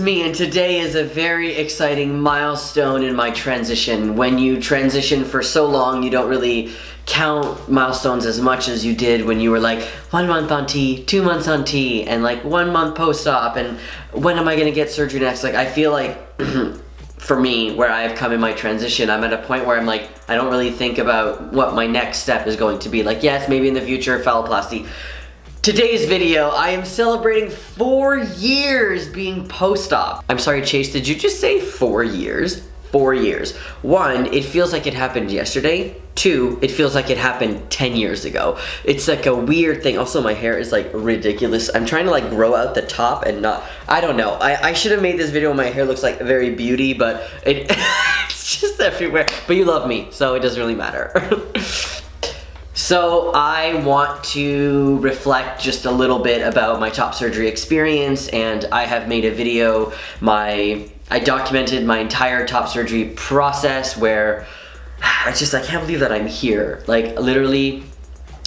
me, and today is a very exciting milestone in my transition. When you transition for so long, you don't really count milestones as much as you did when you were like 1 month on T, 2 months on T, and like 1 month post-op, and when am I gonna get surgery next? Like, I feel like for me, where I've come in my transition, I'm at a point where I'm like, I don't really think about what my next step is going to be. Like, yes, maybe in the future, phalloplasty. Today's video, I am celebrating 4 years being post-op. I'm sorry, Chase, did you just say 4 years? 4 years. 1, it feels like it happened yesterday. 2, it feels like it happened 10 years ago. It's like a weird thing. Also, my hair is like ridiculous. I'm trying to like grow out the top and not, I don't know. I should have made this video when my hair looks like very beauty, but it's just everywhere. But you love me, so it doesn't really matter. So I want to reflect just a little bit about my top surgery experience, and I have made a video. I documented my entire top surgery process where I can't believe that I'm here. Like, literally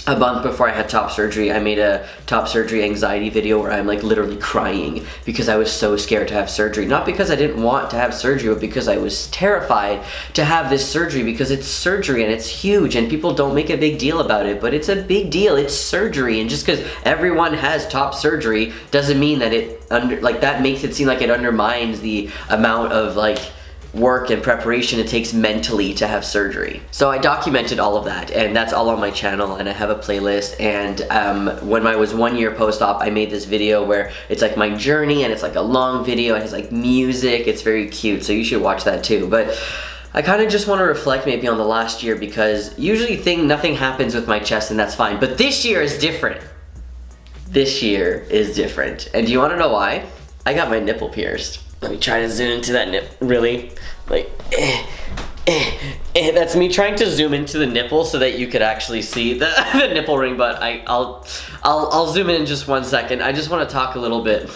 a month before I had top surgery, I made a top surgery anxiety video where I'm like literally crying because I was so scared to have surgery. Not because I didn't want to have surgery, but because I was terrified to have this surgery, because it's surgery and it's huge and people don't make a big deal about it, but it's a big deal. It's surgery, and just because everyone has top surgery doesn't mean that that makes it seem like it undermines the amount of like work and preparation it takes mentally to have surgery. So I documented all of that, and that's all on my channel, and I have a playlist. And when I was 1 year post-op, I made this video where it's like my journey, and it's like a long video, it has like music, it's very cute, so you should watch that too. But I kind of just want to reflect maybe on the last year, because usually nothing happens with my chest and that's fine, but this year is different. This year is different. And do you want to know why? I got my nipple pierced. Let me try to zoom into that nip, really? Like, that's me trying to zoom into the nipple so that you could actually see the nipple ring, but I'll zoom in just 1 second. I just want to talk a little bit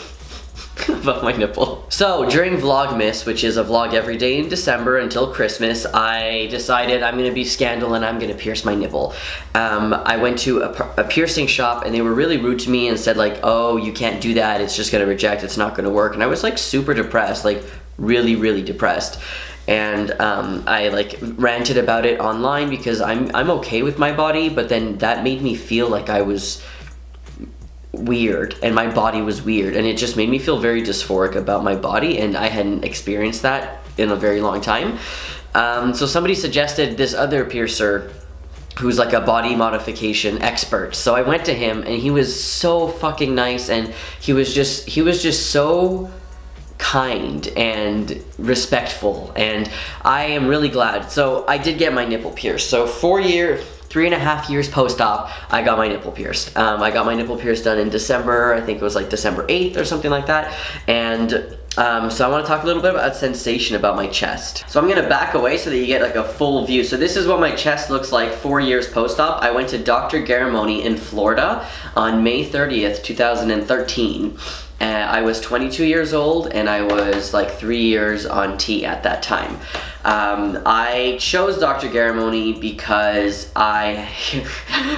about my nipple. So during Vlogmas, which is a vlog every day in December until Christmas, I decided I'm gonna be scandal and I'm gonna pierce my nipple. I went to a piercing shop and they were really rude to me and said like, oh, you can't do that, it's just gonna reject, it's not gonna work. And I was like super depressed, like really, really depressed. And I like ranted about it online because I'm okay with my body, but then that made me feel like I was weird and my body was weird, and it just made me feel very dysphoric about my body, and I hadn't experienced that in a very long time. So somebody suggested this other piercer who's like a body modification expert. So I went to him and he was so fucking nice, and he was just so kind and respectful, and I am really glad. So I did get my nipple pierced. So 3.5 years post-op, I got my nipple pierced. I got my nipple pierced done in December, I think it was like December 8th or something like that. And so I want to talk a little bit about sensation about my chest. So I'm going to back away so that you get like a full view. So this is what my chest looks like 4 years post-op. I went to Dr. Garamoni in Florida on May 30th, 2013. I was 22 years old and I was like 3 years on T at that time. I chose Dr. Garamoni because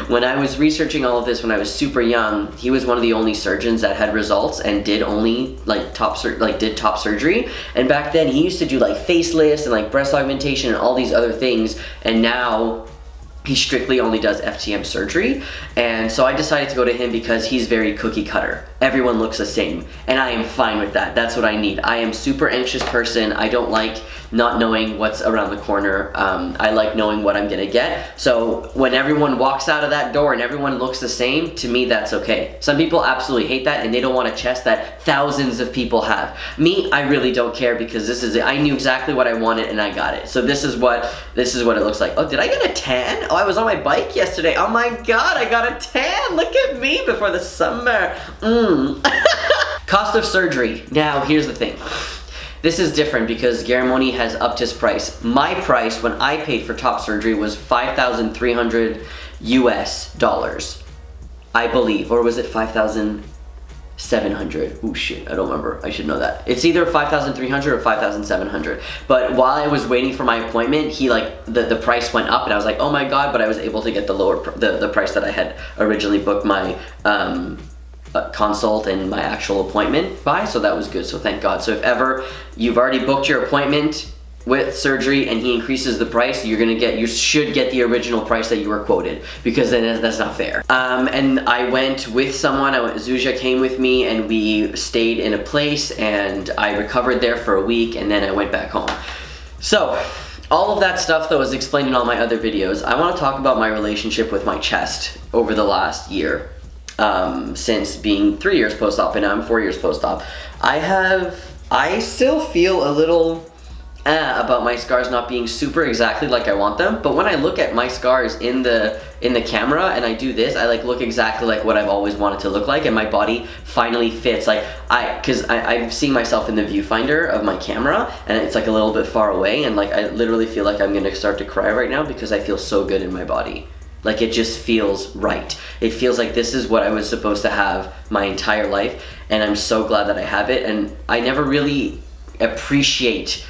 when I was researching all of this when I was super young, he was one of the only surgeons that had results and did only like top surgery. And back then he used to do like facelifts and like breast augmentation and all these other things, and now he strictly only does FTM surgery. And so I decided to go to him because he's very cookie cutter. Everyone looks the same, and I am fine with that. That's what I need. I am a super anxious person. I don't like not knowing what's around the corner. I like knowing what I'm gonna get. So when everyone walks out of that door and everyone looks the same, to me that's okay. Some people absolutely hate that and they don't want a chest that thousands of people have. Me, I really don't care, because this is it. I knew exactly what I wanted and I got it. So this is what it looks like. Oh, did I get a tan? Oh, I was on my bike yesterday. Oh my god, I got a tan. Look at me before the summer. Cost of surgery. Now, here's the thing. This is different because Garamoni has upped his price. My price when I paid for top surgery was $5,300 US dollars, I believe, or was it 5,700? Oh shit, I don't remember. I should know that. It's either 5,300 or 5,700. But while I was waiting for my appointment, he like the price went up, and I was like, oh my god! But I was able to get the lower the price that I had originally booked my consult and my actual appointment by, so that was good, so thank God. So if ever you've already booked your appointment with surgery and he increases the price, you should get the original price that you were quoted, because then that's not fair. And I went with someone. Zuzia came with me, and we stayed in a place, and I recovered there for a week, and then I went back home. So all of that stuff that was explained in all my other videos, I want to talk about my relationship with my chest over the last year, since being 3 years post-op, and now I'm 4 years post-op. I still feel a little about my scars not being super exactly like I want them, but when I look at my scars in the camera and I do this, I like look exactly like what I've always wanted to look like, and my body finally fits. Like because I'm seeing myself in the viewfinder of my camera, and it's like a little bit far away, and like I literally feel like I'm gonna start to cry right now because I feel so good in my body. Like it just feels right. It feels like this is what I was supposed to have my entire life, and I'm so glad that I have it. And I never really appreciate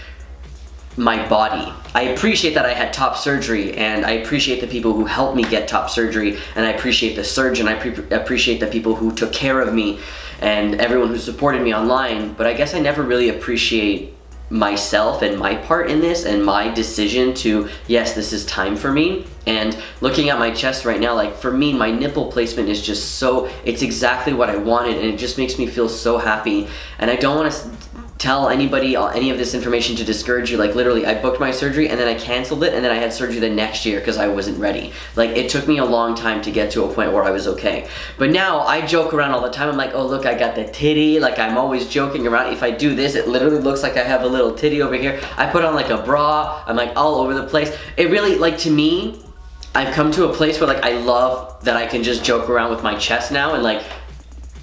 my body. I appreciate that I had top surgery, and I appreciate the people who helped me get top surgery, and I appreciate the surgeon. I appreciate the people who took care of me and everyone who supported me online, but I guess I never really appreciate myself and my part in this and my decision to, yes, this is time for me. And looking at my chest right now, like for me, my nipple placement is just so, it's exactly what I wanted, and it just makes me feel so happy. And I don't want to tell anybody any of this information to discourage you. Like literally, I booked my surgery and then I canceled it, and then I had surgery the next year because I wasn't ready. Like it took me a long time to get to a point where I was okay. But now I joke around all the time. I'm like, oh look, I got the titty. Like I'm always joking around. If I do this, it literally looks like I have a little titty over here. I put on like a bra. I'm like all over the place. It really, like to me, I've come to a place where like I love that I can just joke around with my chest now, and like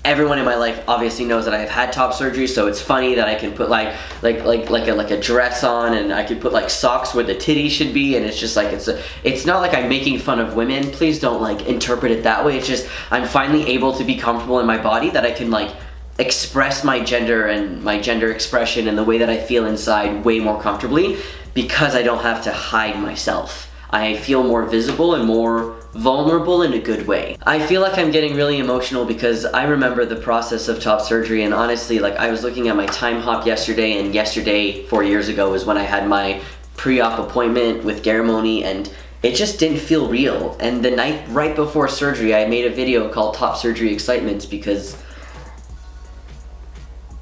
everyone in my life obviously knows that I have had top surgery, so it's funny that I can put like a dress on, and I can put like socks where the titty should be, and it's just like it's not like I'm making fun of women. Please don't like interpret it that way. It's just I'm finally able to be comfortable in my body, that I can like express my gender and my gender expression and the way that I feel inside way more comfortably, because I don't have to hide myself. I feel more visible and more vulnerable in a good way. I feel like I'm getting really emotional because I remember the process of top surgery, and honestly, like I was looking at my time hop yesterday, and yesterday 4 years ago was when I had my pre-op appointment with Garamoni, and it just didn't feel real. And the night right before surgery, I made a video called Top Surgery Excitement, because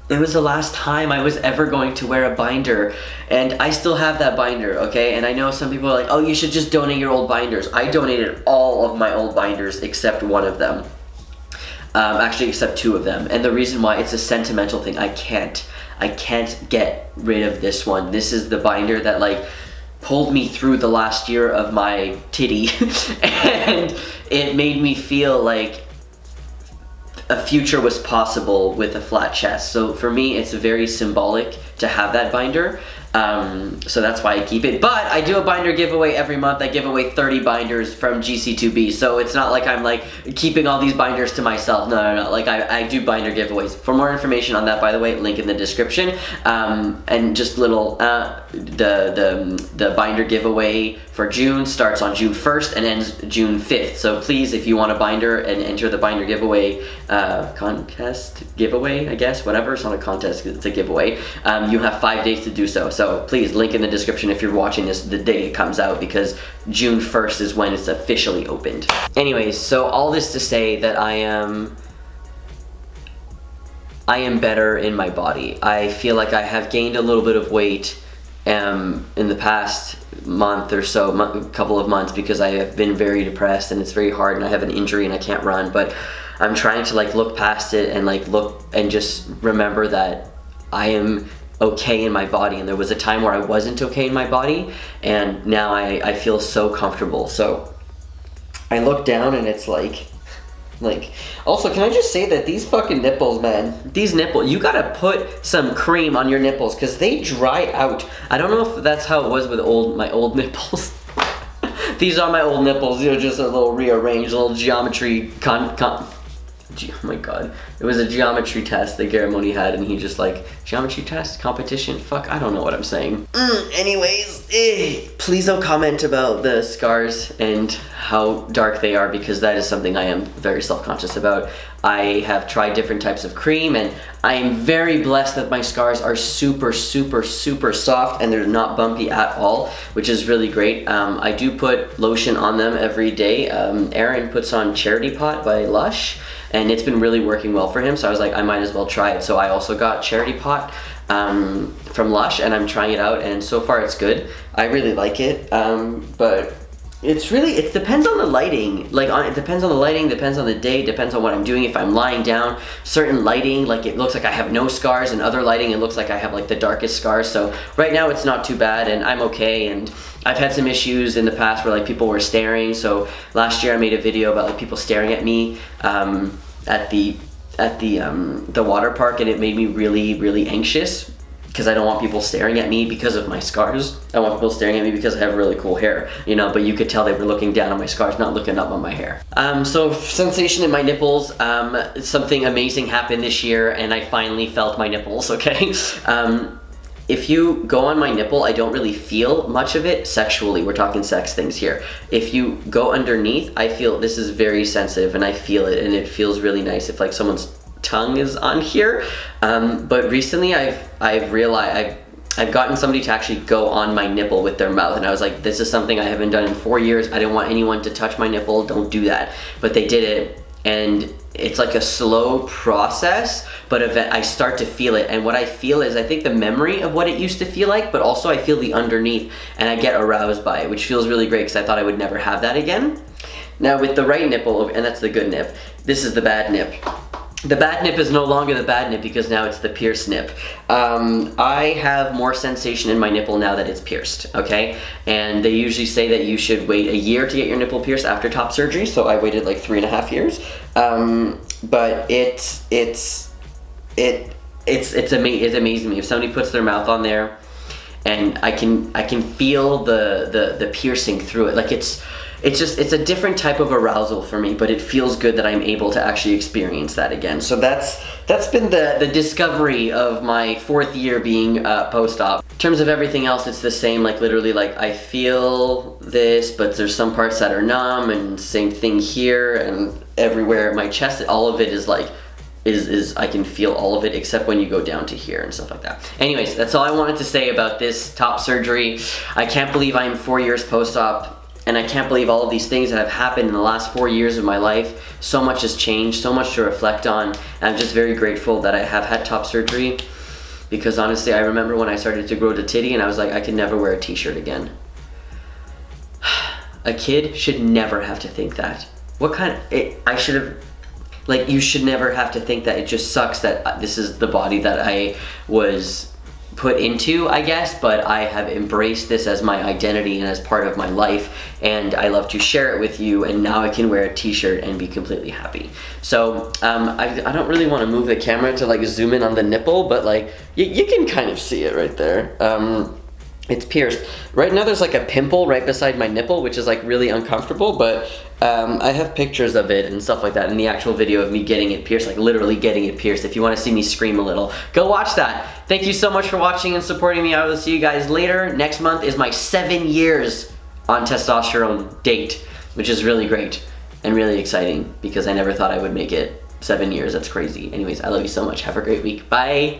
it was the last time I was ever going to wear a binder, and I still have that binder, okay? And I know some people are like, oh, you should just donate your old binders. I donated all of my old binders except one of them. Actually, except two of them. And the reason why, it's a sentimental thing. I can't get rid of this one. This is the binder that like pulled me through the last year of my titty, and it made me feel like a future was possible with a flat chest. So for me, it's very symbolic to have that binder. So that's why I keep it. But I do a binder giveaway every month. I give away 30 binders from GC2B. So it's not like I'm like keeping all these binders to myself. No. Like I do binder giveaways. For more information on that, by the way, link in the description. And just little, the binder giveaway for June starts on June 1st and ends June 5th. So please, if you want a binder and enter the binder giveaway, contest giveaway, I guess, whatever. It's not a contest, it's a giveaway. You have 5 days to do so. So please, link in the description if you're watching this the day it comes out, because June 1st is when it's officially opened. Anyways, so all this to say that I am better in my body. I feel like I have gained a little bit of weight in the past month or so, couple of months, because I have been very depressed and it's very hard, and I have an injury and I can't run, but I'm trying to like look past it and like look and just remember that I am okay in my body. And there was a time where I wasn't okay in my body, and now I feel so comfortable. So I look down and it's like also, can I just say that these fucking nipples, man, these nipples, you gotta put some cream on your nipples because they dry out. I don't know if that's how it was with my old nipples. These are my old nipples, you know, just a little rearranged, a little geometry Oh my god. It was a geometry test that Garamoni had, and he just like, geometry test? Competition? Fuck, I don't know what I'm saying. Anyways, please don't comment about the scars and how dark they are, because that is something I am very self-conscious about. I have tried different types of cream, and I am very blessed that my scars are super, super, super soft, and they're not bumpy at all, which is really great. I do put lotion on them every day. Aaron puts on Charity Pot by Lush, and it's been really working well for him, so I was like, I might as well try it. So I also got Charity Pot from Lush, and I'm trying it out, and so far it's good. I really like it, but it depends on the lighting. It depends on the lighting, depends on the day, depends on what I'm doing. If I'm lying down, certain lighting, like it looks like I have no scars, and other lighting, it looks like I have like the darkest scars. So right now it's not too bad, and I'm okay. And I've had some issues in the past where like people were staring. So last year I made a video about like people staring at me at the water park, and it made me really, really anxious, because I don't want people staring at me because of my scars. I want people staring at me because I have really cool hair, you know, but you could tell they were looking down on my scars, not looking up on my hair. So sensation in my nipples, something amazing happened this year, and I finally felt my nipples, okay? If you go on my nipple, I don't really feel much of it sexually. We're talking sex things here. If you go underneath, I feel this is very sensitive, and I feel it, and it feels really nice if like someone's tongue is on here. But recently I've realized I've gotten somebody to actually go on my nipple with their mouth, and I was like, this is something I haven't done in 4 years. I didn't want anyone to touch my nipple. Don't do that. But they did it, and it's like a slow process, but I start to feel it. And what I feel is, I think the memory of what it used to feel like, but also I feel the underneath, and I get aroused by it, which feels really great, because I thought I would never have that again. Now with the right nipple, and that's the good nip, this is the bad nip. The bad nip is no longer the bad nip, because now it's the pierced nip. I have more sensation in my nipple now that it's pierced, okay? And they usually say that you should wait a year to get your nipple pierced after top surgery, so I waited like 3.5 years. But it amazes me. If somebody puts their mouth on there, and I can feel the piercing through it, like it's a different type of arousal for me, but it feels good that I'm able to actually experience that again. So that's been the discovery of my 4th year being post-op. In terms of everything else, it's the same, like literally, like I feel this, but there's some parts that are numb, and same thing here and everywhere. My chest, all of it is like, I can feel all of it, except when you go down to here and stuff like that. Anyways, that's all I wanted to say about this top surgery. I can't believe I am 4 years post-op. And I can't believe all of these things that have happened in the last 4 years of my life. So much has changed, so much to reflect on. And I'm just very grateful that I have had top surgery, because honestly, I remember when I started to grow the titty, and I was like, I could never wear a t-shirt again. A kid should never have to think that. I should have, like, you should never have to think that. It just sucks that this is the body that I was put into, I guess, but I have embraced this as my identity and as part of my life, and I love to share it with you, and now I can wear a t-shirt and be completely happy. So I don't really want to move the camera to like zoom in on the nipple, but like you can kind of see it right there. It's pierced. Right now there's like a pimple right beside my nipple, which is like really uncomfortable, but I have pictures of it and stuff like that in the actual video of me getting it pierced, like literally getting it pierced. If you want to see me scream a little, go watch that. Thank you so much for watching and supporting me. I will see you guys later. Next month is my 7 years on testosterone date, which is really great and really exciting, because I never thought I would make it 7 years. That's crazy. Anyways, I love you so much. Have a great week. Bye.